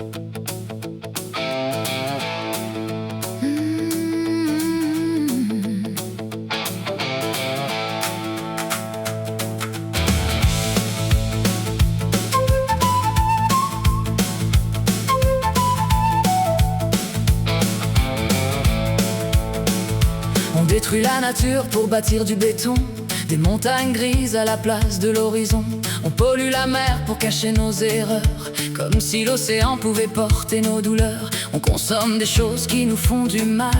On détruit la nature pour bâtir du béton, des montagnes grises à la place de l'horizon. On pollue la mer pour cacher nos erreurs, comme si l'océan pouvait porter nos douleurs. On consomme des choses qui nous font du mal,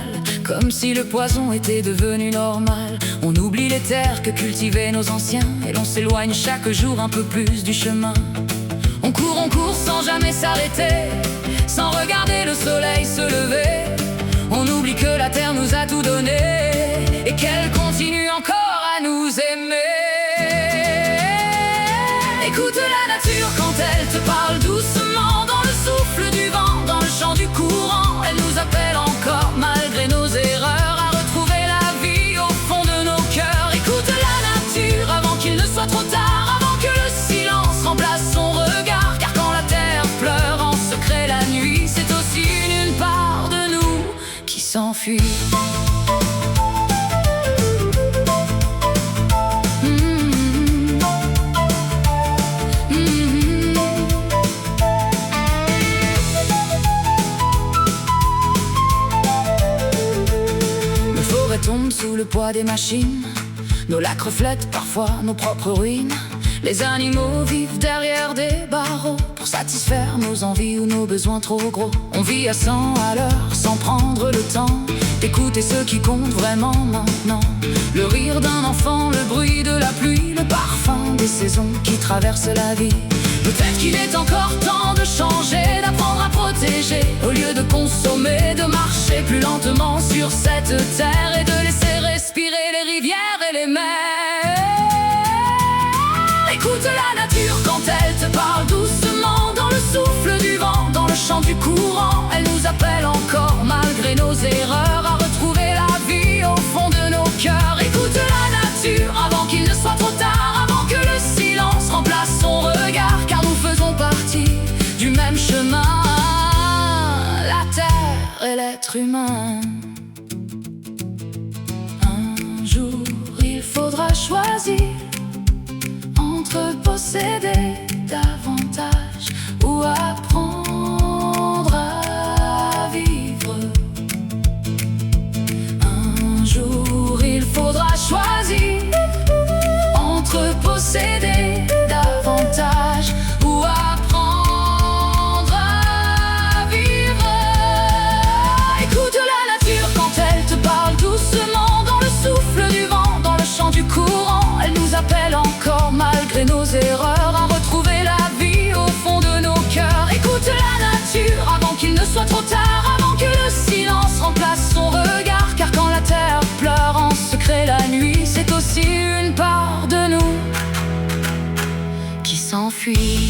comme si le poison était devenu normal. On oublie les terres que cultivaient nos anciens, et l'on s'éloigne chaque jour un peu plus du chemin. On court sans jamais s'arrêter, sans regarder le soleil se lever. On oublie que la terre nous a tout donné et qu'elle continue encore à nous aimer. Écoute la nature quand elle te parle doucement, dans le souffle du vent, dans le chant du courant. Elle nous appelle encore malgré nos erreurs à retrouver la vie au fond de nos cœurs. Écoute la nature avant qu'il ne soit trop tard, avant que le silence remplace son regard. Car quand la terre pleure en secret la nuit, c'est aussi une part de nous qui s'enfuit. Tombe sous le poids des machines, nos lacs reflètent parfois nos propres ruines. Les animaux vivent derrière des barreaux pour satisfaire nos envies ou nos besoins trop gros. On vit à 100 à l'heure sans prendre le temps d'écouter ce qui compte vraiment maintenant. Le rire d'un enfant, le bruit de la pluie, le parfum des saisons qui traversent la vie. Peut-être qu'il est encore temps de changer, d'apprendre à protéger au lieu de consommer, de marcher plus lentement sur cette terre et de laisser respirer les rivières et les mers. Écoute la nature quand elle te parle doucement, dans le souffle du vent, dans le chant du courant. Elle nous appelle encore malgré nos erreurs à retrouver la vie au fond de nos cœurs. Écoute la nature avant qu'il ne soit trop tard, avant que le silence remplace son regard. Car nous faisons partie du même chemin, la terre et l'être humain. Un jour il faudra choisir entre posséder davantage ou apprendre à vivre. Un jour il faudra choisir entre posséder davantage ou apprendre à vivre. Écoute la nature quand elle te parle doucement, dans le souffle du vent, dans le chant du courant. Elle nous appelle encore malgré nos erreurs à retrouver la vie au fond de nos cœurs. Écoute la nature avant qu'il ne soit trop tard, avant que le silence remplace son regard. Car quand la terre pleure en secret la nuit, c'est aussi une part de nous qui s'enfuit.